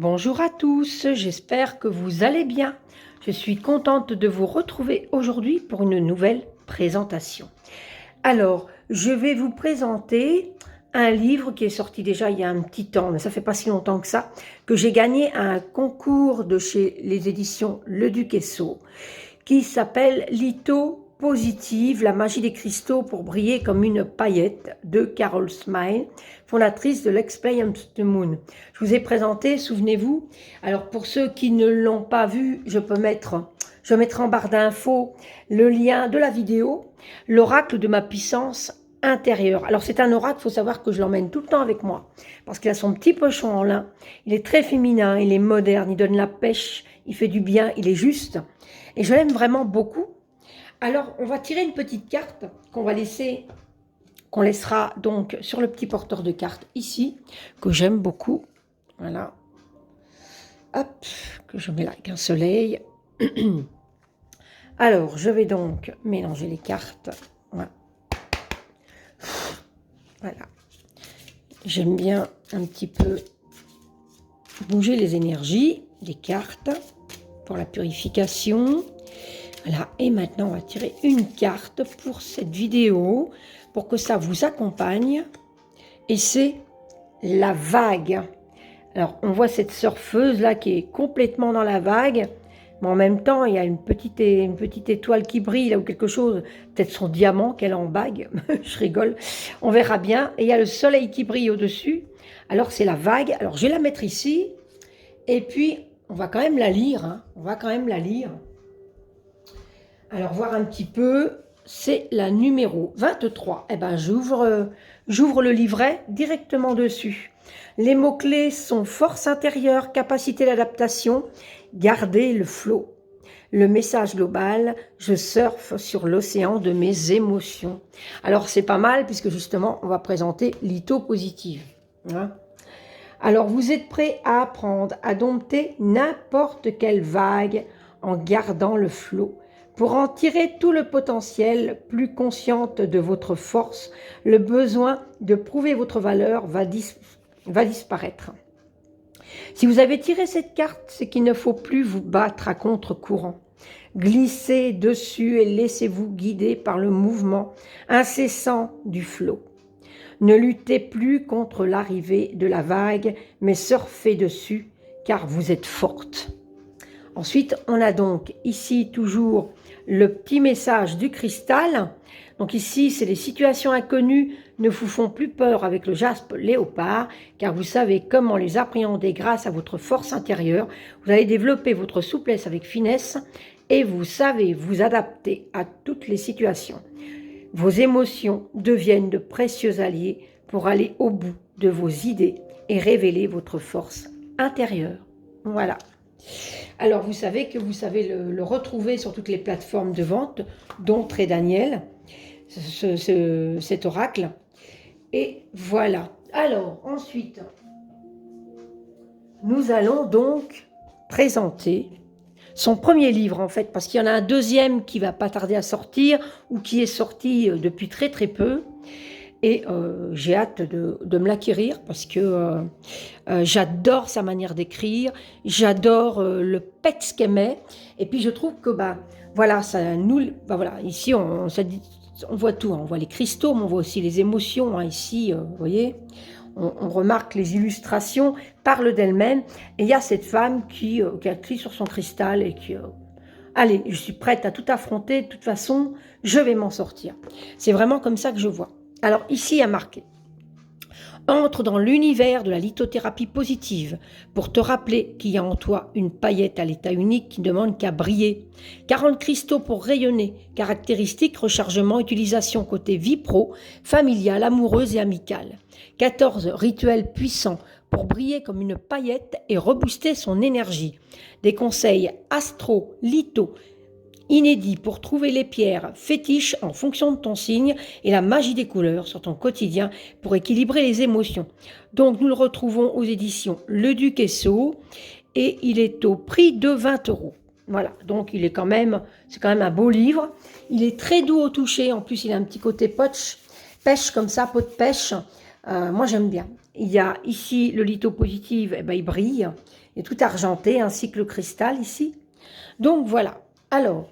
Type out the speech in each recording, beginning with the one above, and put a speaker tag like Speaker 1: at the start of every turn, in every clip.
Speaker 1: Bonjour à tous, j'espère que vous allez bien. Je suis contente de vous retrouver aujourd'hui pour une nouvelle présentation. Alors, je vais vous présenter un livre qui est sorti déjà il y a un petit temps, mais ça fait pas si longtemps que ça, que j'ai gagné à un concours de chez les éditions Le Duquesneau, qui s'appelle Litho Positive, la magie des cristaux pour briller comme une paillette, de Carol Smile, fondatrice de l'Experience the Moon. Je vous ai présenté, souvenez-vous. Alors pour ceux qui ne l'ont pas vu, je mettrai en barre d'infos le lien de la vidéo, l'oracle de ma puissance intérieure. Alors c'est un oracle, il faut savoir que je l'emmène tout le temps avec moi, parce qu'il a son petit pochon en lin, il est très féminin, il est moderne, il donne la pêche, il fait du bien, il est juste, et je l'aime vraiment beaucoup. Alors, on va tirer une petite carte qu'on laissera donc sur le petit porteur de cartes ici, que j'aime beaucoup. Voilà. Hop, que je mets là avec un soleil. Alors, je vais donc mélanger les cartes. Voilà. Voilà. J'aime bien un petit peu bouger les énergies des cartes pour la purification. Voilà, et maintenant on va tirer une carte pour cette vidéo, pour que ça vous accompagne, et c'est la vague. Alors on voit cette surfeuse là qui est complètement dans la vague, mais en même temps il y a une petite étoile qui brille là ou quelque chose, peut-être son diamant qu'elle a en bague, je rigole, on verra bien, et il y a le soleil qui brille au-dessus, alors c'est la vague. Alors je vais la mettre ici, et puis on va quand même la lire, hein. On va quand même la lire. Alors, voir un petit peu, c'est la numéro 23. Eh bien, j'ouvre le livret directement dessus. Les mots-clés sont force intérieure, capacité d'adaptation, garder le flot. Le message global, je surfe sur l'océan de mes émotions. Alors, c'est pas mal puisque justement, on va présenter Litho Positive. Hein. Alors, vous êtes prêts à apprendre à dompter n'importe quelle vague en gardant le flot. Pour en tirer tout le potentiel, plus consciente de votre force, le besoin de prouver votre valeur va disparaître. Si vous avez tiré cette carte, c'est qu'il ne faut plus vous battre à contre-courant. Glissez dessus et laissez-vous guider par le mouvement incessant du flot. Ne luttez plus contre l'arrivée de la vague, mais surfez dessus, car vous êtes forte. Ensuite, on a donc ici toujours le petit message du cristal. Donc ici, c'est les situations inconnues ne vous font plus peur avec le jaspe léopard, car vous savez comment les appréhender grâce à votre force intérieure. Vous allez développer votre souplesse avec finesse et vous savez vous adapter à toutes les situations. Vos émotions deviennent de précieux alliés pour aller au bout de vos idées et révéler votre force intérieure. Voilà. Alors, vous savez que vous savez le retrouver sur toutes les plateformes de vente, dont Très Daniel, cet oracle. Et voilà. Alors, ensuite, nous allons donc présenter son premier livre, en fait, parce qu'il y en a un deuxième qui va pas tarder à sortir, ou qui est sorti depuis très très peu. Et j'ai hâte de me l'acquérir parce que j'adore sa manière d'écrire, j'adore le peps qu'elle met. Et puis je trouve que voilà, voilà, ici on voit tout, hein. On voit les cristaux, mais on voit aussi les émotions. Hein, ici, vous voyez, on remarque les illustrations, parle d'elle-même. Et il y a cette femme qui a écrit sur son cristal et qui allez, je suis prête à tout affronter. De toute façon, je vais m'en sortir. C'est vraiment comme ça que je vois. Alors ici, il y a marqué « Entre dans l'univers de la lithothérapie positive pour te rappeler qu'il y a en toi une paillette à l'état unique qui ne demande qu'à briller. 40 cristaux pour rayonner, caractéristiques, rechargement, utilisation côté vie pro, familiale, amoureuse et amicale. 14 rituels puissants pour briller comme une paillette et rebooster son énergie. Des conseils astro, litho, inédit pour trouver les pierres fétiches en fonction de ton signe et la magie des couleurs sur ton quotidien pour équilibrer les émotions. » Donc nous le retrouvons aux éditions Le Duquesneau et il est au prix de 20 €. Voilà, donc c'est quand même un beau livre. Il est très doux au toucher, en plus il a un petit côté pêche comme ça, peau de pêche. Moi j'aime bien. Il y a ici le litho positive, il brille. est tout argenté, ainsi que le cristal ici. Donc voilà. Alors,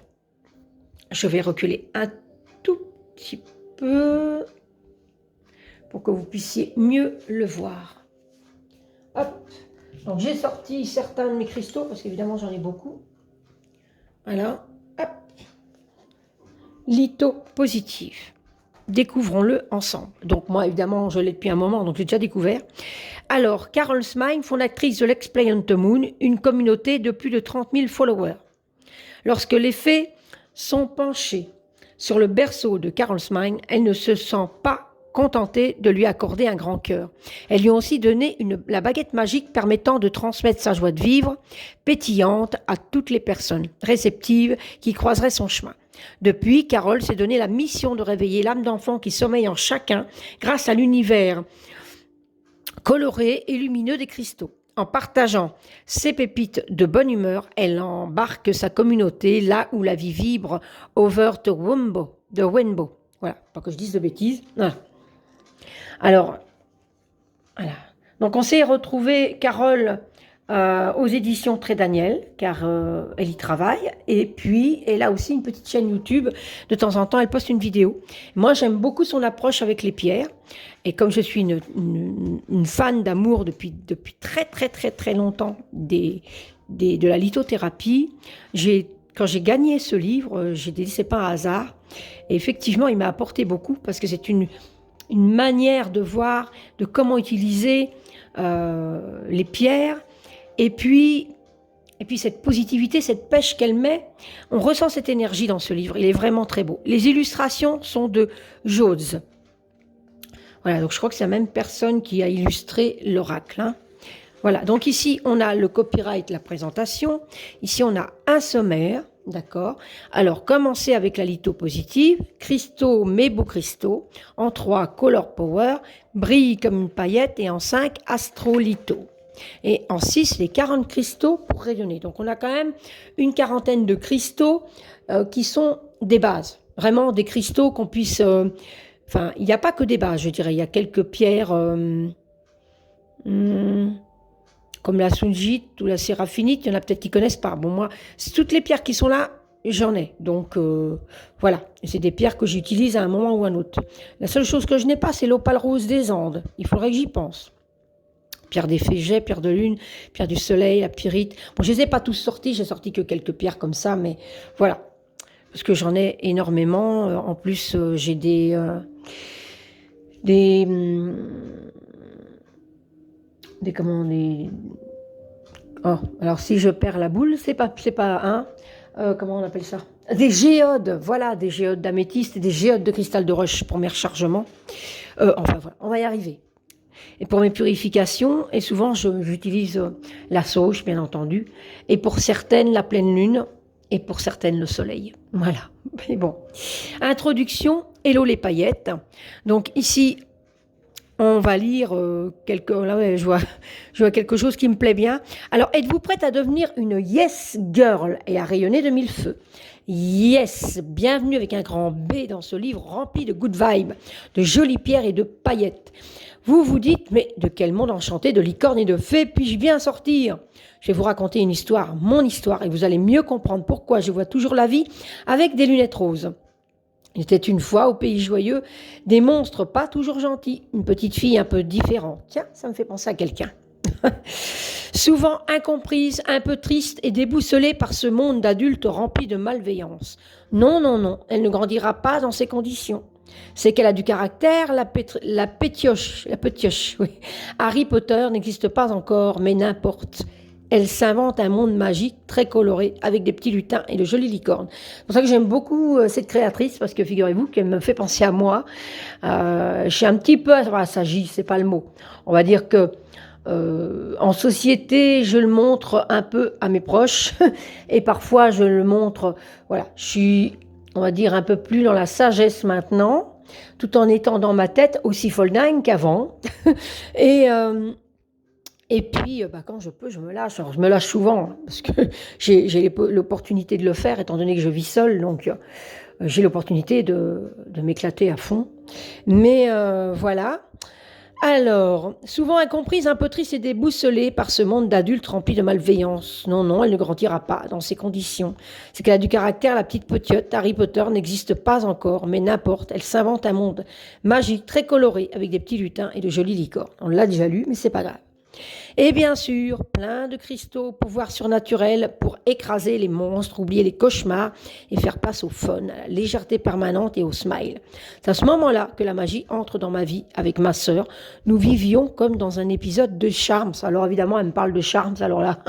Speaker 1: je vais reculer un tout petit peu pour que vous puissiez mieux le voir. Hop. Donc j'ai sorti certains de mes cristaux, parce qu'évidemment j'en ai beaucoup. Voilà. Hop. Litho positif. Découvrons-le ensemble. Donc moi, évidemment, je l'ai depuis un moment, donc j'ai déjà découvert. Alors, Carol Smine, fondatrice de l'Explain on the Moon, une communauté de plus de 30 000 followers. Lorsque les fées sont penchées sur le berceau de Carol Smine, elles ne se sentent pas contentées de lui accorder un grand cœur. Elles lui ont aussi donné la baguette magique permettant de transmettre sa joie de vivre, pétillante à toutes les personnes réceptives qui croiseraient son chemin. Depuis, Carol s'est donné la mission de réveiller l'âme d'enfant qui sommeille en chacun grâce à l'univers coloré et lumineux des cristaux. En partageant ses pépites de bonne humeur, elle embarque sa communauté là où la vie vibre over the rainbow. Voilà, pas que je dise de bêtises. Voilà. Alors, voilà. Donc on s'est retrouvé, Carole, aux éditions Très Daniel, car elle y travaille. Et puis, elle a aussi une petite chaîne YouTube. De temps en temps, elle poste une vidéo. Moi, j'aime beaucoup son approche avec les pierres. Et comme je suis une fan d'amour depuis très longtemps de la lithothérapie, quand j'ai gagné ce livre, j'ai dit c'est pas un hasard. Et effectivement, il m'a apporté beaucoup parce que c'est une manière de voir, de comment utiliser les pierres. Et puis cette positivité, cette pêche qu'elle met, on ressent cette énergie dans ce livre. Il est vraiment très beau. Les illustrations sont de Jodes. Voilà, donc je crois que c'est la même personne qui a illustré l'oracle. Hein. Voilà, donc ici, on a le copyright, la présentation. Ici, on a un sommaire, d'accord. Alors, commencez avec la litho positive. Cristaux, mes beaux cristaux. En 3, Color Power. Brille comme une paillette. Et en 5, Astro-litho. Et en 6, les 40 cristaux pour rayonner. Donc, on a quand même une quarantaine de cristaux qui sont des bases. Vraiment des cristaux qu'on puisse... Enfin, il n'y a pas que des bases, je dirais. Il y a quelques pierres comme la sungite ou la séraphinite. Il y en a peut-être qui ne connaissent pas. Bon, moi, toutes les pierres qui sont là, j'en ai. Donc, voilà. C'est des pierres que j'utilise à un moment ou à un autre. La seule chose que je n'ai pas, c'est l'opale rose des Andes. Il faudrait que j'y pense. Pierre des Fégets, pierre de lune, pierre du soleil, la pyrite. Bon, je ne les ai pas tous sortis, j'ai sorti que quelques pierres comme ça, mais voilà. Parce que j'en ai énormément. En plus, j'ai des oh, alors si je perds la boule, c'est pas comment on appelle ça? Des géodes, voilà, des géodes d'améthyste et des géodes de cristal de roche pour mes rechargements. Enfin voilà, on va y arriver. Et pour mes purifications, et souvent j'utilise la sauge, bien entendu, et pour certaines la pleine lune, et pour certaines le soleil. Voilà. Mais bon. Introduction, hello les paillettes. Donc ici, on va lire je vois quelque chose qui me plaît bien. Alors, êtes-vous prête à devenir une yes girl et à rayonner de mille feux? Yes, bienvenue avec un grand B dans ce livre rempli de good vibes, de jolies pierres et de paillettes. Vous vous dites, mais de quel monde enchanté de licornes et de fées puis-je bien sortir? Je vais vous raconter une histoire, mon histoire, et vous allez mieux comprendre pourquoi je vois toujours la vie avec des lunettes roses. Il était une fois, au pays joyeux, des monstres pas toujours gentils, une petite fille un peu différente. Tiens, ça me fait penser à quelqu'un. Souvent incomprise, un peu triste et déboussolée par ce monde d'adultes rempli de malveillance. Non, elle ne grandira pas dans ces conditions. C'est qu'elle a du caractère, la pétioche, oui. Harry Potter n'existe pas encore, mais n'importe. Elle s'invente un monde magique très coloré avec des petits lutins et de jolies licornes. C'est pour ça que j'aime beaucoup cette créatrice parce que figurez-vous qu'elle me fait penser à moi. Je suis un petit peu assaggie, c'est pas le mot. On va dire que en société, je le montre un peu à mes proches et parfois je le montre. Voilà, je suis, on va dire, un peu plus dans la sagesse maintenant, tout en étant dans ma tête aussi folding qu'avant. Et puis, quand je peux, je me lâche. Alors, je me lâche souvent, parce que j'ai l'opportunité de le faire, étant donné que je vis seule, donc j'ai l'opportunité de m'éclater à fond. Mais voilà. Alors, souvent incomprise, un peu triste et déboussolée par ce monde d'adultes rempli de malveillance. Non, non, elle ne grandira pas dans ces conditions. C'est qu'elle a du caractère, la petite potiote. Harry Potter n'existe pas encore, mais n'importe, elle s'invente un monde magique, très coloré, avec des petits lutins et de jolies licornes. On l'a déjà lu, mais c'est pas grave. Et bien sûr, plein de cristaux, pouvoirs surnaturels pour écraser les monstres, oublier les cauchemars et faire place au fun, à la légèreté permanente et au smile. C'est à ce moment-là que la magie entre dans ma vie avec ma sœur. Nous vivions comme dans un épisode de Charmes. Alors évidemment, elle me parle de Charmes. Alors là,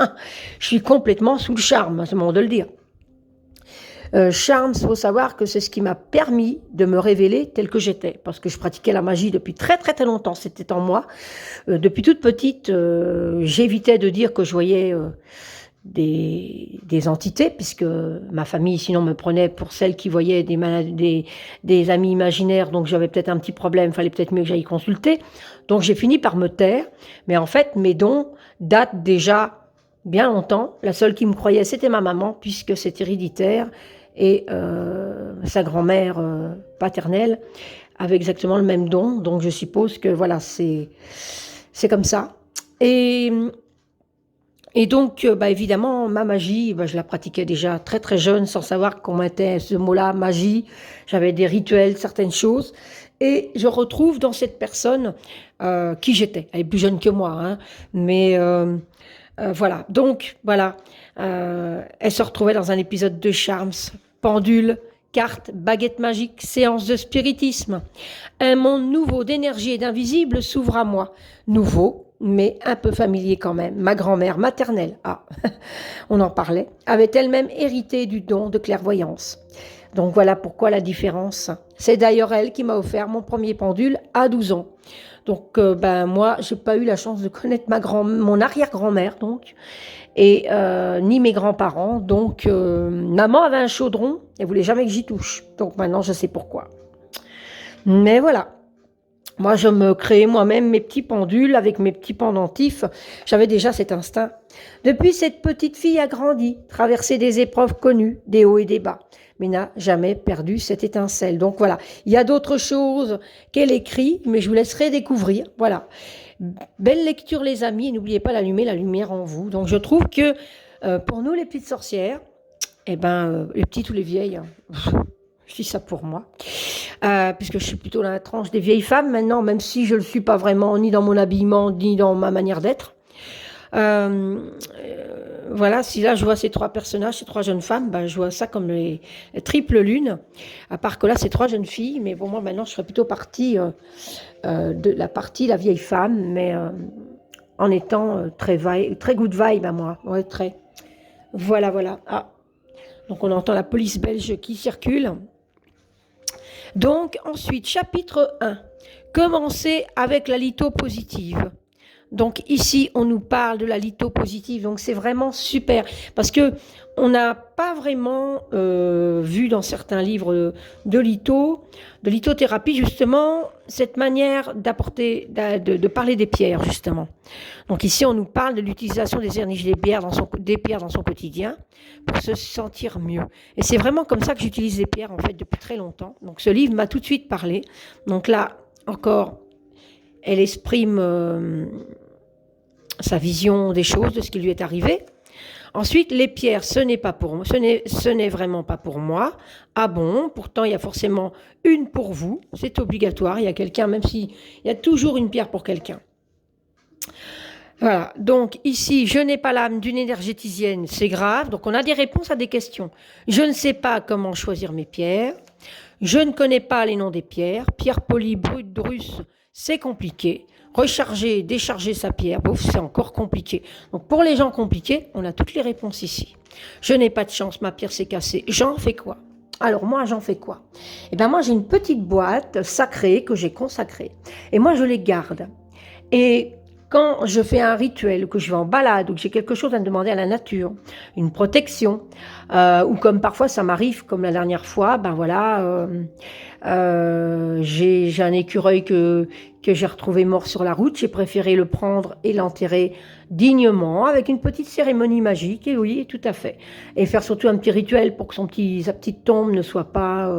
Speaker 1: je suis complètement sous le charme, c'est le moment de le dire. Charms, il faut savoir que c'est ce qui m'a permis de me révéler tel que j'étais, parce que je pratiquais la magie depuis très très très longtemps, c'était en moi. Depuis toute petite, j'évitais de dire que je voyais des entités, puisque ma famille sinon me prenait pour celle qui voyait des amis imaginaires, donc j'avais peut-être un petit problème, fallait peut-être mieux que j'aille consulter. Donc j'ai fini par me taire, mais en fait mes dons datent déjà bien longtemps. La seule qui me croyait, c'était ma maman, puisque c'est héréditaire, et sa grand-mère paternelle avait exactement le même don, donc je suppose que voilà, c'est comme ça. Et donc, évidemment, ma magie, je la pratiquais déjà très très jeune, sans savoir qu'on mettait ce mot-là, magie. J'avais des rituels, certaines choses. Et je retrouve dans cette personne qui j'étais. Elle est plus jeune que moi, hein, mais voilà. Donc, voilà. Elle se retrouvait dans un épisode de Charms, pendule, cartes, baguette magique, séance de spiritisme. Un monde nouveau d'énergie et d'invisible s'ouvre à moi. Nouveau, mais un peu familier quand même. Ma grand-mère maternelle, on en parlait, avait elle-même hérité du don de clairvoyance. Donc voilà pourquoi la différence. C'est d'ailleurs elle qui m'a offert mon premier pendule à 12 ans. Donc moi, j'ai pas eu la chance de connaître mon arrière-grand-mère, donc, et ni mes grands-parents. Donc maman avait un chaudron, elle voulait jamais que j'y touche. Donc maintenant, je sais pourquoi. Mais voilà. Moi, je me créais moi-même mes petits pendules avec mes petits pendentifs. J'avais déjà cet instinct. Depuis, cette petite fille a grandi, traversé des épreuves connues, des hauts et des bas, mais n'a jamais perdu cette étincelle. Donc voilà, il y a d'autres choses qu'elle écrit, mais je vous laisserai découvrir. Voilà. Belle lecture, les amis, et n'oubliez pas d'allumer la lumière en vous. Donc je trouve que pour nous, les petites sorcières, les petites ou les vieilles, je dis ça pour moi, puisque je suis plutôt dans la tranche des vieilles femmes maintenant, même si je ne le suis pas vraiment, ni dans mon habillement, ni dans ma manière d'être. Voilà, si là je vois ces trois personnages, ces trois jeunes femmes, je vois ça comme les triples lunes, à part que là c'est trois jeunes filles, mais bon, moi maintenant je serais plutôt partie de la vieille femme, mais en étant très good vibe à moi, ouais, très. Voilà, voilà. Donc on entend la police belge qui circule. Donc ensuite, chapitre 1, commencer avec la lithopositive. Donc ici, on nous parle de la lithopositive, donc c'est vraiment super, parce que on n'a pas vraiment vu dans certains livres de lithothérapie, justement, cette manière de parler des pierres, justement. Donc ici, on nous parle de l'utilisation des énergies des pierres dans son quotidien pour se sentir mieux. Et c'est vraiment comme ça que j'utilise les pierres, en fait, depuis très longtemps. Donc ce livre m'a tout de suite parlé. Donc là, encore, elle exprime sa vision des choses, de ce qui lui est arrivé. Ensuite, les pierres, ce n'est vraiment pas pour moi. Ah bon, pourtant il y a forcément une pour vous, c'est obligatoire, il y a quelqu'un, même s'il y a toujours une pierre pour quelqu'un. Voilà, donc ici, je n'ai pas l'âme d'une énergéticienne, c'est grave, donc on a des réponses à des questions. Je ne sais pas comment choisir mes pierres, je ne connais pas les noms des pierres, pierre polie, brute, russe, c'est compliqué. Recharger, décharger sa pierre, c'est encore compliqué. Donc pour les gens compliqués, on a toutes les réponses ici. Je n'ai pas de chance, ma pierre s'est cassée. J'en fais quoi? Alors moi, j'en fais quoi? Eh bien moi, j'ai une petite boîte sacrée que j'ai consacrée. Et moi, je les garde. Et quand je fais un rituel, ou que je vais en balade, ou que j'ai quelque chose à demander à la nature, une protection, Ou comme parfois ça m'arrive, comme la dernière fois, ben voilà, j'ai un écureuil que j'ai retrouvé mort sur la route. J'ai préféré le prendre et l'enterrer dignement, avec une petite cérémonie magique, et oui, tout à fait. Et faire surtout un petit rituel pour que sa petite tombe ne soit pas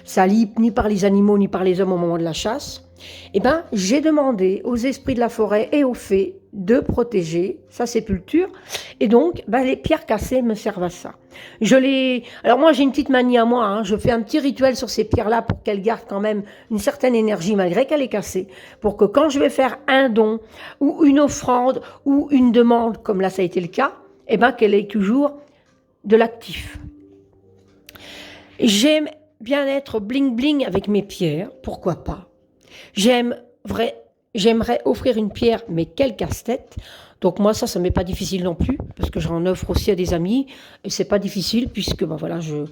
Speaker 1: salie ni par les animaux ni par les hommes au moment de la chasse. Eh ben, j'ai demandé aux esprits de la forêt et aux fées de protéger sa sépulture. Et donc, ben, les pierres cassées me servent à ça. Alors moi, j'ai une petite manie à moi. Hein. Je fais un petit rituel sur ces pierres-là pour qu'elles gardent quand même une certaine énergie malgré qu'elle est cassée. Pour que quand je vais faire un don ou une offrande ou une demande, comme là ça a été le cas, eh ben, qu'elle ait toujours de l'actif. J'aime bien être bling-bling avec mes pierres. Pourquoi pas? J'aimerais offrir une pierre, mais quel casse-tête. Donc moi, ça m'est pas difficile non plus, parce que j'en offre aussi à des amis, et c'est pas difficile, puisque ben voilà, je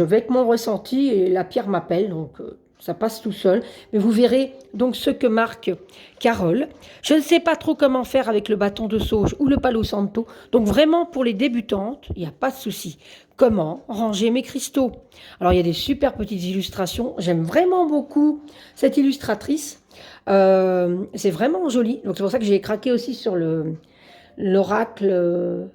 Speaker 1: vais avec mon ressenti, et la pierre m'appelle, donc ça passe tout seul. Mais vous verrez donc ce que marque Carole. Je ne sais pas trop comment faire avec le bâton de sauge ou le palo santo, donc vraiment pour les débutantes, il n'y a pas de souci. Comment ranger mes cristaux? Alors il y a des super petites illustrations, j'aime vraiment beaucoup cette illustratrice. C'est vraiment joli, donc c'est pour ça que j'ai craqué aussi sur l'oracle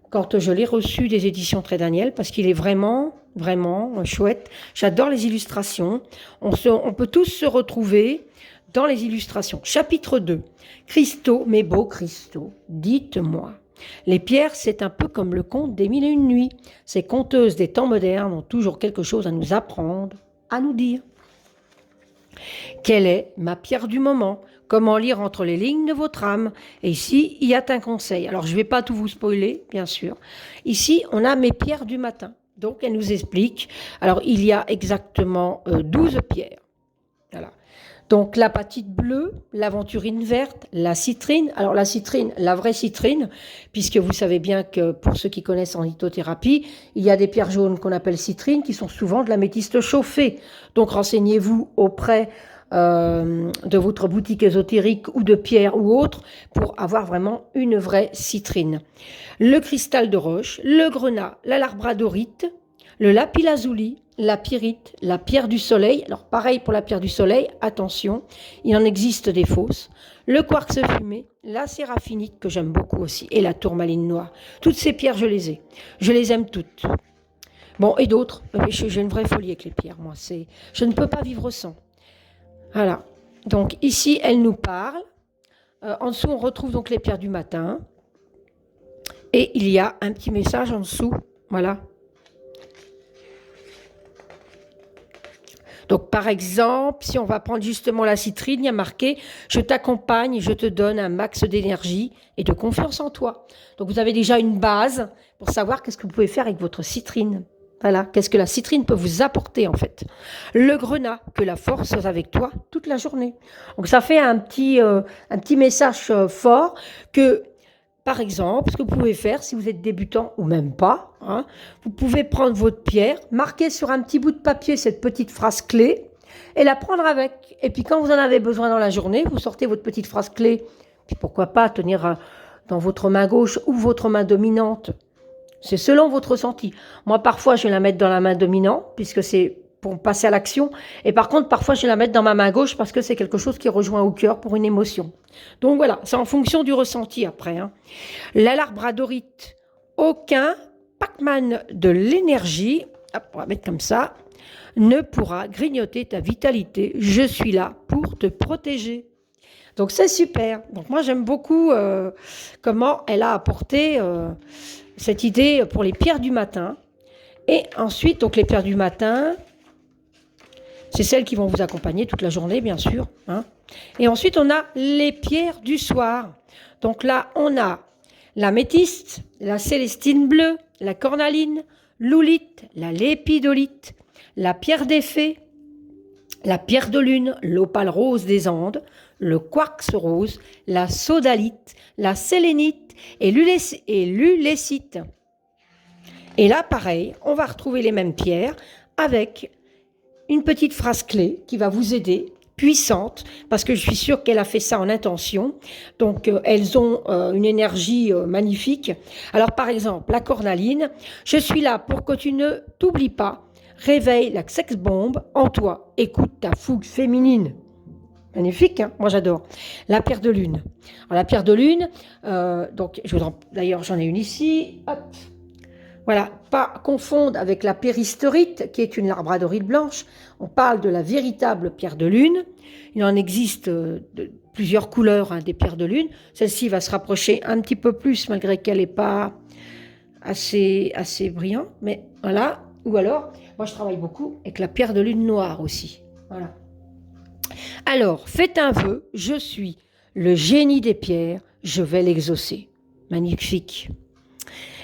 Speaker 1: quand je l'ai reçu des éditions Très Daniel, parce qu'il est vraiment, vraiment chouette. J'adore les illustrations. On peut tous se retrouver dans les illustrations. Chapitre 2. Cristaux, mes beaux cristaux, dites-moi. Les pierres, c'est un peu comme le conte des mille et une nuits. Ces conteuses des temps modernes ont toujours quelque chose à nous apprendre, à nous dire. Quelle est ma pierre du moment? Comment lire entre les lignes de votre âme? Et ici, il y a un conseil. Alors, je ne vais pas tout vous spoiler, bien sûr. Ici, on a mes pierres du matin. Donc, elle nous explique. Alors, il y a exactement 12 pierres. Voilà. Donc, l'apatite bleue, l'aventurine verte, la citrine. Alors, la citrine, la vraie citrine, puisque vous savez bien que pour ceux qui connaissent en lithothérapie, il y a des pierres jaunes qu'on appelle citrines, qui sont souvent de l'améthyste chauffée. Donc, renseignez-vous auprès de votre boutique ésotérique ou de pierre ou autre pour avoir vraiment une vraie citrine. Le cristal de roche, le grenat, la labradorite, le lapis-lazuli, la pyrite, la pierre du soleil. Alors pareil pour la pierre du soleil, attention, il en existe des fausses. Le quartz fumé, la séraphinite que j'aime beaucoup aussi et la tourmaline noire. Toutes ces pierres, je les ai. Je les aime toutes. Bon, et d'autres. J'ai une vraie folie avec les pierres, moi. Je ne peux pas vivre sans. Voilà. Donc ici, elle nous parle. En dessous, on retrouve donc les pierres du matin. Et il y a un petit message en dessous. Voilà. Donc, par exemple, si on va prendre justement la citrine, il y a marqué « Je t'accompagne et je te donne un max d'énergie et de confiance en toi ». Donc, vous avez déjà une base pour savoir qu'est-ce que vous pouvez faire avec votre citrine. Voilà, qu'est-ce que la citrine peut vous apporter en fait. Le grenat, que la force soit avec toi toute la journée. Donc, ça fait un petit message fort que, par exemple, ce que vous pouvez faire si vous êtes débutant ou même pas, hein, vous pouvez prendre votre pierre, marquer sur un petit bout de papier cette petite phrase clé et la prendre avec. Et puis quand vous en avez besoin dans la journée, vous sortez votre petite phrase clé. Puis pourquoi pas tenir dans votre main gauche ou votre main dominante. C'est selon votre ressenti. Moi, parfois, je vais la mettre dans la main dominante puisque c'est pour passer à l'action. Et par contre, parfois, je vais la mettre dans ma main gauche parce que c'est quelque chose qui rejoint au cœur pour une émotion. Donc voilà, c'est en fonction du ressenti après. Hein. La labradorite, aucun Pac-Man de l'énergie, hop, on va mettre comme ça, ne pourra grignoter ta vitalité. Je suis là pour te protéger. Donc c'est super. Donc moi, j'aime beaucoup comment elle a apporté cette idée pour les pierres du matin. Et ensuite, donc les pierres du matin, c'est celles qui vont vous accompagner toute la journée, bien sûr. Hein. Et ensuite, on a les pierres du soir. Donc là, on a l'améthyste, la célestine bleue, la cornaline, l'oulite, la lépidolite, la pierre des fées, la pierre de lune, l'opale rose des Andes, le quartz rose, la sodalite, la sélénite et l'ulécite. Et là, pareil, on va retrouver les mêmes pierres avec une petite phrase clé qui va vous aider puissantes, parce que je suis sûre qu'elle a fait ça en intention. Donc, elles ont une énergie magnifique. Alors, par exemple, la cornaline, je suis là pour que tu ne t'oublies pas. Réveille la sex-bombe en toi. Écoute ta fougue féminine. Magnifique, hein, moi j'adore. La pierre de lune. Alors, la pierre de lune, donc, d'ailleurs, j'en ai une ici. Hop. Voilà, pas confondre avec la péristérite, qui est une labradorite blanche. On parle de la véritable pierre de lune. Il en existe de plusieurs couleurs, hein, des pierres de lune. Celle-ci va se rapprocher un petit peu plus, malgré qu'elle n'est pas assez brillante. Mais voilà. Ou alors, moi je travaille beaucoup avec la pierre de lune noire aussi. Voilà. Alors, faites un vœu. Je suis le génie des pierres. Je vais l'exaucer. Magnifique.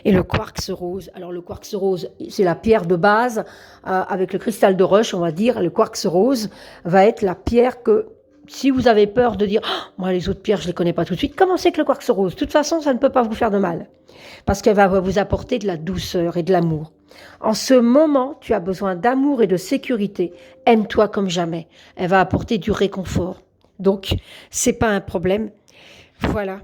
Speaker 1: Et le quartz rose. Alors le quartz rose, c'est la pierre de base avec le cristal de roche, on va dire. Le quartz rose va être la pierre que, si vous avez peur de dire oh, « moi les autres pierres je les connais pas tout de suite », commencez avec le quartz rose. De toute façon, ça ne peut pas vous faire de mal parce qu'elle va vous apporter de la douceur et de l'amour. En ce moment, tu as besoin d'amour et de sécurité. Aime-toi comme jamais. Elle va apporter du réconfort. Donc, c'est pas un problème. Voilà.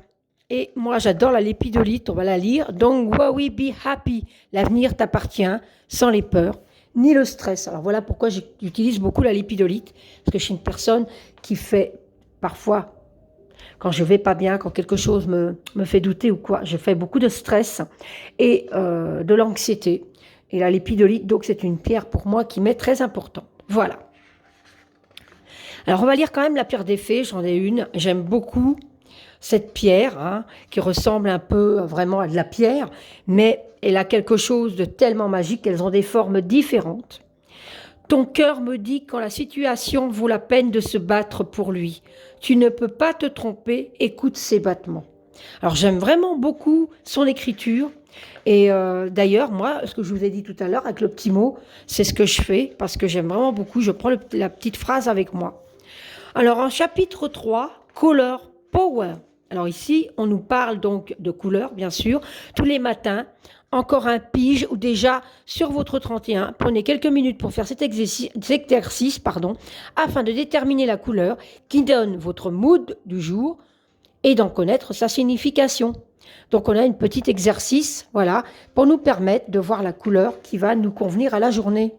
Speaker 1: Et moi, j'adore la lépidolite, on va la lire. Donc, we be happy. L'avenir t'appartient, sans les peurs, ni le stress. Alors, voilà pourquoi j'utilise beaucoup la lépidolite. Parce que je suis une personne qui fait, parfois, quand je vais pas bien, quand quelque chose me fait douter ou quoi, je fais beaucoup de stress et de l'anxiété. Et la lépidolite, donc, c'est une pierre pour moi qui m'est très importante. Voilà. Alors, on va lire quand même la pierre des fées. J'en ai une. J'aime beaucoup cette pierre, hein, qui ressemble un peu vraiment à de la pierre, mais elle a quelque chose de tellement magique qu'elles ont des formes différentes. Ton cœur me dit quand la situation vaut la peine de se battre pour lui. Tu ne peux pas te tromper, écoute ses battements. Alors j'aime vraiment beaucoup son écriture. Et d'ailleurs, moi, ce que je vous ai dit tout à l'heure avec le petit mot, c'est ce que je fais parce que j'aime vraiment beaucoup. Je prends la petite phrase avec moi. Alors en chapitre 3, Color Power. Alors ici, on nous parle donc de couleurs, bien sûr. Tous les matins, encore un pige ou déjà sur votre 31, prenez quelques minutes pour faire cet exercice, afin de déterminer la couleur qui donne votre mood du jour et d'en connaître sa signification. Donc on a un petit exercice, voilà, pour nous permettre de voir la couleur qui va nous convenir à la journée.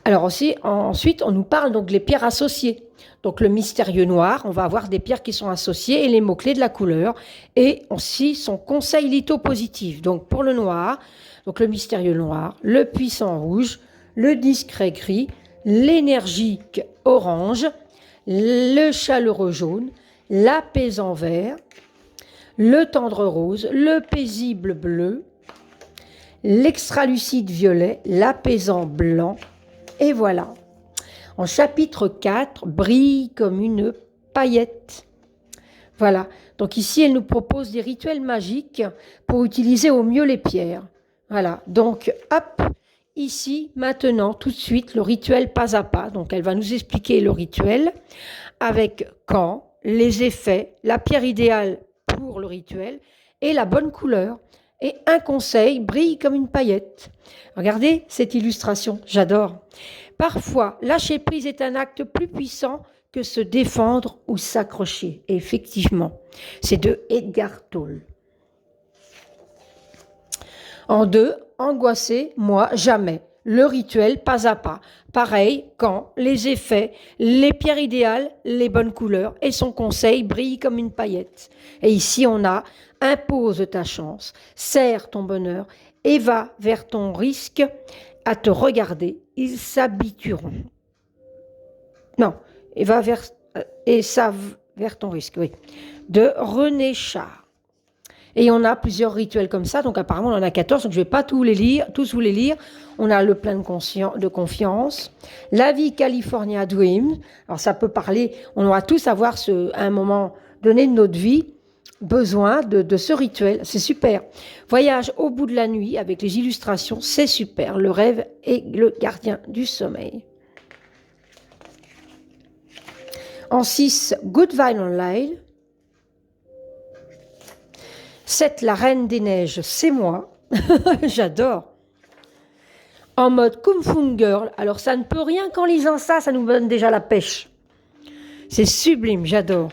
Speaker 1: Alors aussi, ensuite, on nous parle donc des pierres associées. Donc le mystérieux noir, on va avoir des pierres qui sont associées et les mots-clés de la couleur. Et aussi son conseil lithopositif. Donc pour le noir, donc le mystérieux noir, le puissant rouge, le discret gris, l'énergique orange, le chaleureux jaune, l'apaisant vert, le tendre rose, le paisible bleu, l'extralucide violet, l'apaisant blanc. Et voilà. En chapitre 4, brille comme une paillette. Voilà. Donc ici, elle nous propose des rituels magiques pour utiliser au mieux les pierres. Voilà. Donc, hop, ici, maintenant, tout de suite, le rituel pas à pas. Donc, elle va nous expliquer le rituel avec quand, les effets, la pierre idéale pour le rituel et la bonne couleur. Et un conseil, brille comme une paillette. Regardez cette illustration, j'adore. Parfois, lâcher prise est un acte plus puissant que se défendre ou s'accrocher. Et effectivement, c'est de Edgar Tolle. En 2, angoissé, moi, jamais. Le rituel, pas à pas. Pareil, quand, les effets, les pierres idéales, les bonnes couleurs et son conseil brille comme une paillette. Et ici, on a impose ta chance, serre ton bonheur et va vers ton risque à te regarder. Ils s'habitueront. Non, et va vers ton risque, oui. De René Char. Et on a plusieurs rituels comme ça, donc apparemment on en a 14, donc je ne vais pas tous vous les lire. On a le plein de confiance, la vie California Dream. Alors ça peut parler, on va tous avoir à un moment donné de notre vie, besoin de ce rituel, c'est super. Voyage au bout de la nuit avec les illustrations, c'est super. Le rêve est le gardien du sommeil. En 6, Good Vine Online. 7, la reine des neiges, c'est moi. J'adore. en mode Kung Fu Girl. Alors ça ne peut rien qu'en lisant ça, ça nous donne déjà la pêche. C'est sublime, j'adore.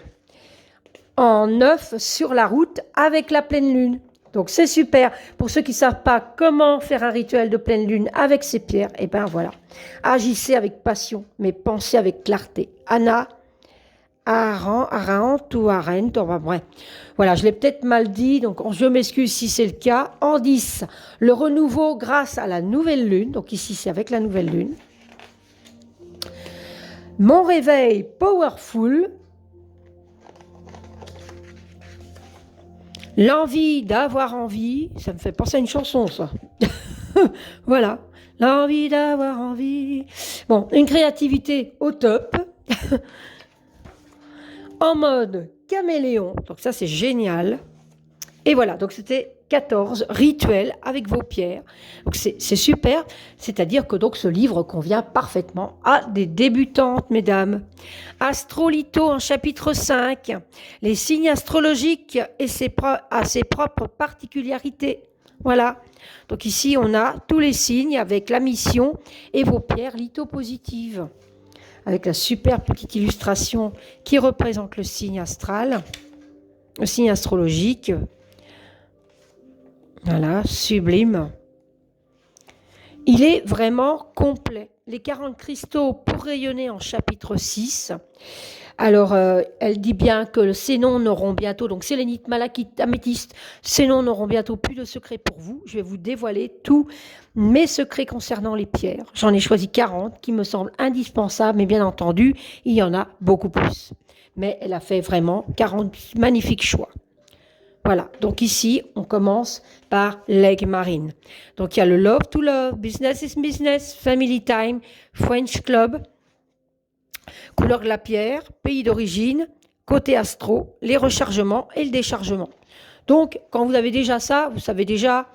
Speaker 1: En 9 sur la route avec la pleine lune. Donc c'est super. Pour ceux qui ne savent pas comment faire un rituel de pleine lune avec ces pierres, et ben voilà. Agissez avec passion, mais pensez avec clarté. Anna Arendt ou Arendt, bref. Voilà, je l'ai peut-être mal dit, donc je m'excuse si c'est le cas. En 10, le renouveau grâce à la nouvelle lune. Donc ici, c'est avec la nouvelle lune. Mon réveil powerful. L'envie d'avoir envie, ça me fait penser à une chanson, ça. Voilà, l'envie d'avoir envie. Bon, une créativité au top. En mode caméléon, donc ça c'est génial. Et voilà, donc c'était 14 rituels avec vos pierres. Donc c'est super, c'est-à-dire que donc ce livre convient parfaitement à des débutantes, mesdames. Astrolito en chapitre 5, les signes astrologiques et à ses propres particularités. Voilà, donc ici on a tous les signes avec la mission et vos pierres lithopositives. Avec la super petite illustration qui représente le signe astral, le signe astrologique. Voilà, sublime. Il est vraiment complet. Les 40 cristaux pour rayonner en chapitre 6. Alors, elle dit bien que ces noms n'auront bientôt, donc sélénite, malachite, améthyste, ces noms n'auront bientôt plus de secrets pour vous. Je vais vous dévoiler tous mes secrets concernant les pierres. J'en ai choisi 40 qui me semblent indispensables, mais bien entendu, il y en a beaucoup plus. Mais elle a fait vraiment 40 magnifiques choix. Voilà, donc ici, on commence par l'aigle marine. Donc il y a le love to love, business is business, family time, French club, couleur de la pierre, pays d'origine, côté astro, les rechargements et le déchargement. Donc, quand vous avez déjà ça, vous avez déjà,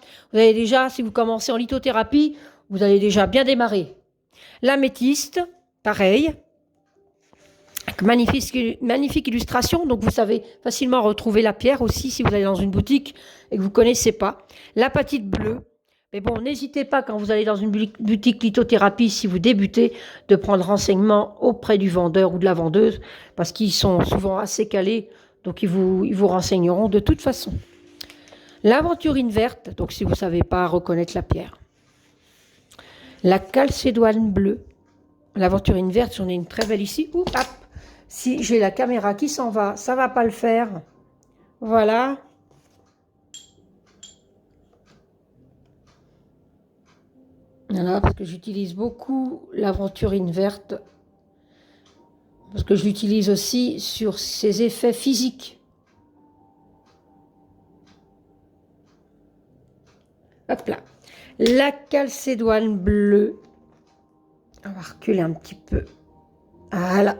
Speaker 1: si vous commencez en lithothérapie, vous allez déjà bien démarrer. L'améthyste, pareil. Magnifique illustration, donc vous savez facilement retrouver la pierre aussi si vous allez dans une boutique et que vous ne connaissez pas. L'apatite bleue, mais bon, n'hésitez pas quand vous allez dans une boutique lithothérapie, si vous débutez, de prendre renseignement auprès du vendeur ou de la vendeuse, parce qu'ils sont souvent assez calés, donc ils vous renseigneront de toute façon. L'aventurine verte, donc si vous ne savez pas reconnaître la pierre. La calcédoine bleue, l'aventurine verte, j'en ai une très belle ici. Ouh, hop. Si j'ai la caméra qui s'en va, ça ne va pas le faire. Voilà. Voilà, parce que j'utilise beaucoup l'aventurine verte. Parce que je l'utilise aussi sur ses effets physiques. Hop là. La calcédoine bleue. On va reculer un petit peu. Voilà.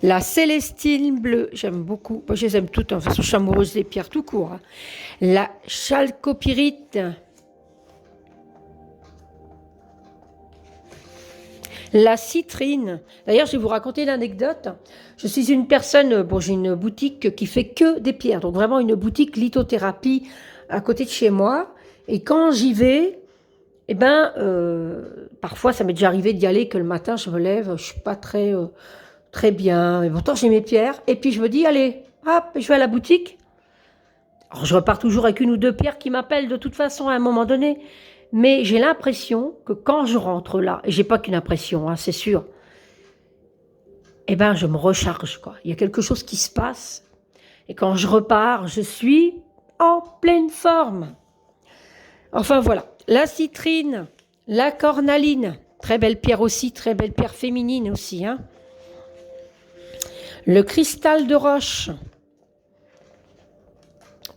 Speaker 1: La célestine bleue, j'aime beaucoup. Moi, je les aime toutes. De toute façon, je suis amoureuse des pierres tout court. Hein. La chalcopyrite. La citrine. D'ailleurs, je vais vous raconter une anecdote. Je suis une personne, bon, j'ai une boutique qui fait que des pierres. Donc, vraiment une boutique lithothérapie à côté de chez moi. Et quand j'y vais, eh ben, parfois, ça m'est déjà arrivé d'y aller que le matin, je me lève, je suis pas très bien. Et pourtant, j'ai mes pierres. Et puis, je me dis, allez, hop, je vais à la boutique. Alors, je repars toujours avec une ou deux pierres qui m'appellent de toute façon à un moment donné. Mais j'ai l'impression que quand je rentre là, et j'ai pas qu'une impression, hein, c'est sûr, eh ben, je me recharge, quoi. Il y a quelque chose qui se passe. Et quand je repars, je suis en pleine forme. Enfin, voilà. La citrine, la cornaline, très belle pierre aussi, très belle pierre féminine aussi, hein. Le cristal de roche,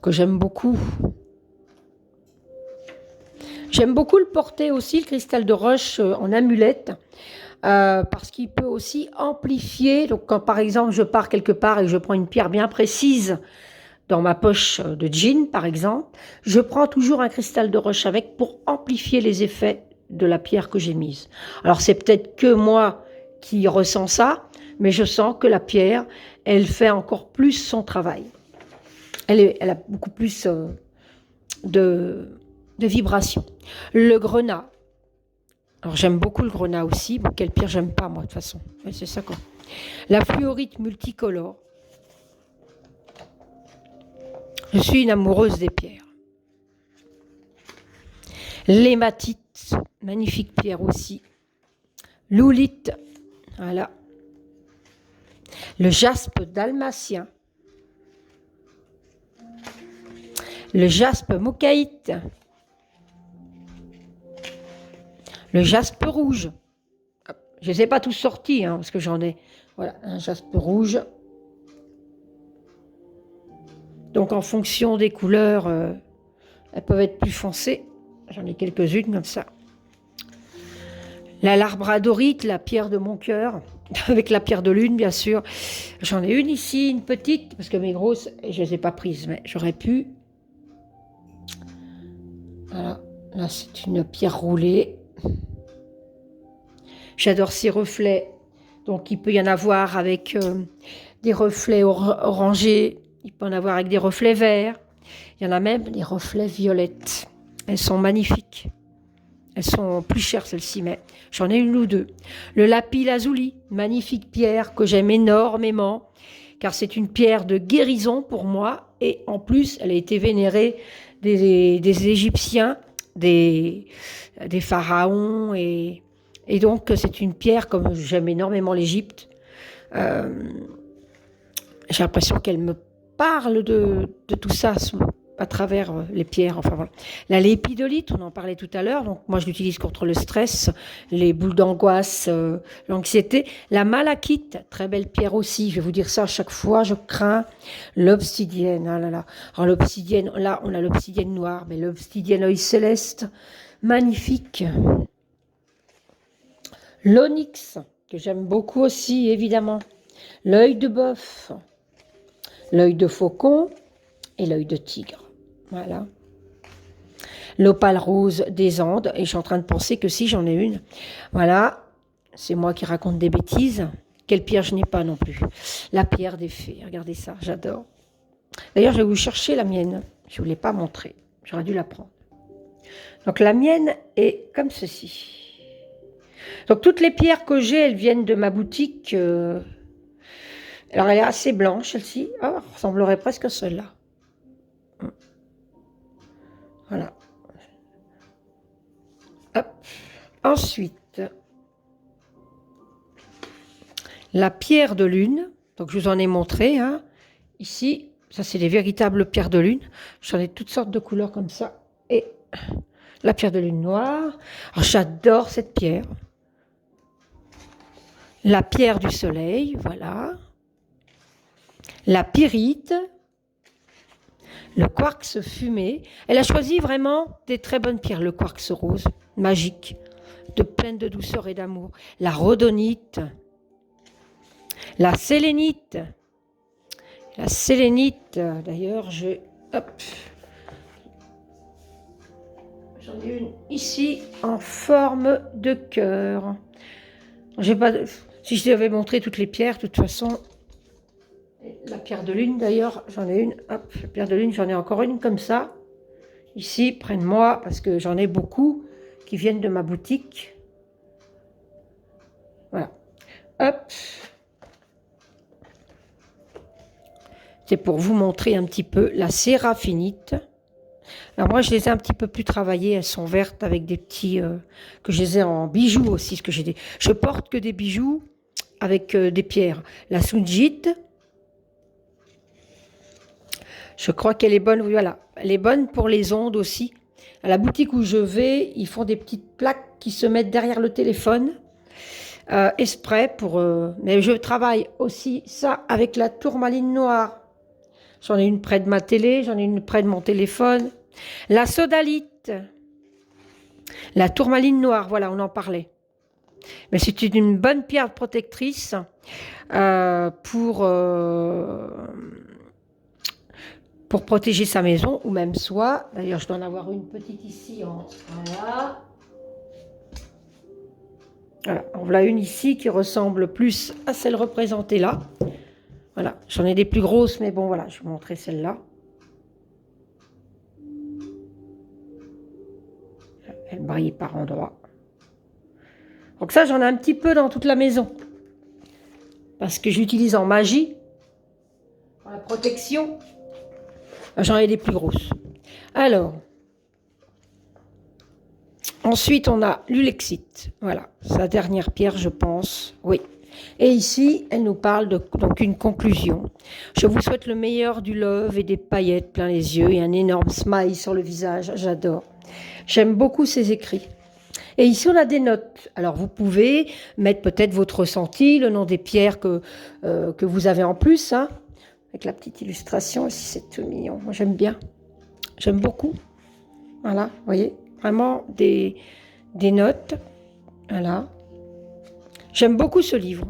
Speaker 1: que j'aime beaucoup. J'aime beaucoup le porter aussi, le cristal de roche en amulette, parce qu'il peut aussi amplifier. Donc, quand par exemple je pars quelque part et que je prends une pierre bien précise dans ma poche de jean, par exemple, je prends toujours un cristal de roche avec pour amplifier les effets de la pierre que j'ai mise. Alors, c'est peut-être que moi qui ressens ça, mais je sens que la pierre, elle fait encore plus son travail. Elle a beaucoup plus de de vibration. Le grenat. Alors j'aime beaucoup le grenat aussi. Bon, quelle pierre j'aime pas moi de toute façon. Ouais, c'est ça quoi. La fluorite multicolore. Je suis une amoureuse des pierres. L'hématite, magnifique pierre aussi. L'oulite, voilà. Le jaspe dalmatien. Le jaspe mocaïte. Le jaspe rouge. Je ne les ai pas tous sortis, hein, parce que j'en ai. Voilà, un jaspe rouge. Donc en fonction des couleurs, elles peuvent être plus foncées. J'en ai quelques-unes comme ça. La labradorite, la pierre de mon cœur, avec la pierre de lune, bien sûr. J'en ai une ici, une petite, parce que mes grosses, je ne les ai pas prises, mais j'aurais pu. Voilà, là c'est une pierre roulée. J'adore ces reflets. Donc il peut y en avoir avec des reflets orangés, il peut y en avoir avec des reflets verts. Il y en a même des reflets violettes. Elles sont magnifiques. Elles sont plus chères celles-ci, mais j'en ai une ou deux. Le lapis lazuli, magnifique pierre que j'aime énormément, car c'est une pierre de guérison pour moi. Et en plus, elle a été vénérée des Égyptiens, des pharaons. Et donc, c'est une pierre, comme j'aime énormément l'Égypte, j'ai l'impression qu'elle me parle de tout ça à travers les pierres. Enfin voilà. La lépidolite, on en parlait tout à l'heure. Donc moi je l'utilise contre le stress, les boules d'angoisse, l'anxiété. La malachite, très belle pierre aussi. Je vais vous dire ça à chaque fois. Je crains l'obsidienne. Ah là là. Alors l'obsidienne, là on a l'obsidienne noire, mais l'obsidienne œil céleste, magnifique. L'onyx, que j'aime beaucoup aussi, évidemment. L'œil de bœuf, l'œil de faucon et l'œil de tigre. Voilà. L'opale rose des Andes. Et je suis en train de penser que si j'en ai une. Voilà. C'est moi qui raconte des bêtises. Quelle pierre je n'ai pas non plus. La pierre des fées. Regardez ça, j'adore. D'ailleurs, je vais vous chercher la mienne. Je ne vous l'ai pas montrée. J'aurais dû la prendre. Donc la mienne est comme ceci. Donc toutes les pierres que j'ai, elles viennent de ma boutique. Alors elle est assez blanche, celle-ci. Oh, elle ressemblerait presque à celle-là. Voilà. Hop. Ensuite, la pierre de lune. Donc je vous en ai montré. Hein. Ici, ça c'est des véritables pierres de lune. J'en ai toutes sortes de couleurs comme ça. Et la pierre de lune noire. Alors j'adore cette pierre. La pierre du soleil, voilà. La pyrite. Le quartz fumé. Elle a choisi vraiment des très bonnes pierres. Le quartz rose, magique, pleine de douceur et d'amour. La rhodonite. La sélénite. La sélénite, d'ailleurs, hop. J'en ai une ici en forme de cœur. Si je devais montrer toutes les pierres, de toute façon... La pierre de lune, d'ailleurs, j'en ai une. Hop, la pierre de lune, j'en ai encore une comme ça. Ici, près de moi, parce que j'en ai beaucoup qui viennent de ma boutique. Voilà. Hop. C'est pour vous montrer un petit peu la séraphinite. Alors moi, je les ai un petit peu plus travaillées. Elles sont vertes avec des petits... que je les ai en bijoux aussi. Je porte que des bijoux avec des pierres. La sunjite... Je crois qu'elle est bonne, voilà. Elle est bonne pour les ondes aussi. À la boutique où je vais, ils font des petites plaques qui se mettent derrière le téléphone. Exprès pour... mais je travaille aussi ça avec la tourmaline noire. J'en ai une près de ma télé, j'en ai une près de mon téléphone. La sodalite. La tourmaline noire, voilà, on en parlait. Mais c'est une bonne pierre protectrice pour protéger sa maison, ou même soi. D'ailleurs, je dois en avoir une petite ici. Voilà. Voilà. On voilà une ici qui ressemble plus à celle représentée là. Voilà. J'en ai des plus grosses, mais bon, voilà. Je vais vous montrer celle-là. Elle brille par endroits. Donc ça, j'en ai un petit peu dans toute la maison. Parce que j'utilise en magie, pour la protection. J'en ai des plus grosses. Alors, ensuite, on a l'ulexite. Voilà, sa dernière pierre, je pense. Oui. Et ici, elle nous parle de donc une conclusion. Je vous souhaite le meilleur du love et des paillettes plein les yeux et un énorme smile sur le visage. J'adore. J'aime beaucoup ces écrits. Et ici, on a des notes. Alors, vous pouvez mettre peut-être votre ressenti, le nom des pierres que vous avez en plus, hein, avec la petite illustration. Ici, c'est tout mignon. Moi, j'aime bien. J'aime beaucoup. Voilà, vous voyez, vraiment des notes. Voilà. J'aime beaucoup ce livre.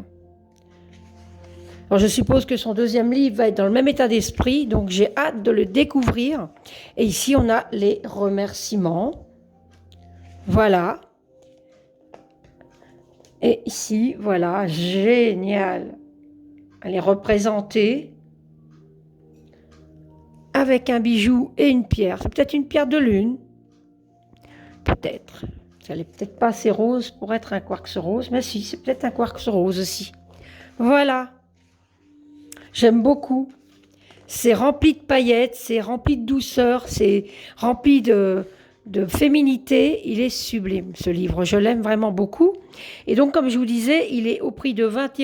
Speaker 1: Alors, je suppose que son deuxième livre va être dans le même état d'esprit, donc j'ai hâte de le découvrir. Et ici, on a les remerciements. Voilà. Et ici, voilà, génial. Elle est représentée avec un bijou et une pierre. C'est peut-être une pierre de lune. Peut-être. Elle n'est peut-être pas assez rose pour être un quartz rose, mais si, c'est peut-être un quartz rose aussi. Voilà. J'aime beaucoup. C'est rempli de paillettes, c'est rempli de douceur, c'est rempli de féminité. Il est sublime, ce livre. Je l'aime vraiment beaucoup. Et donc, comme je vous disais, il est au prix de 20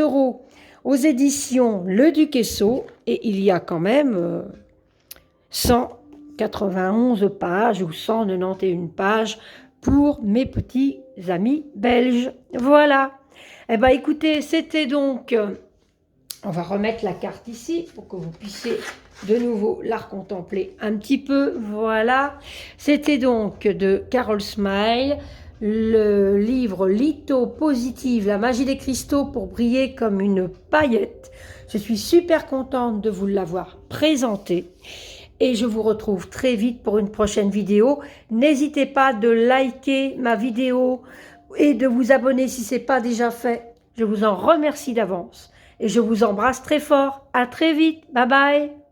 Speaker 1: euros aux éditions Le Duquesseau. Et il y a quand même 191 pages ou 191 pages pour mes petits amis belges. Voilà. Eh bien, écoutez, c'était donc... on va remettre la carte ici pour que vous puissiez de nouveau la recontempler un petit peu. Voilà. C'était donc de Carol Smile, le livre Litho Positive, la magie des cristaux pour briller comme une paillette. Je suis super contente de vous l'avoir présenté. Et je vous retrouve très vite pour une prochaine vidéo. N'hésitez pas de liker ma vidéo et de vous abonner si ce n'est pas déjà fait. Je vous en remercie d'avance. Et je vous embrasse très fort. À très vite. Bye bye.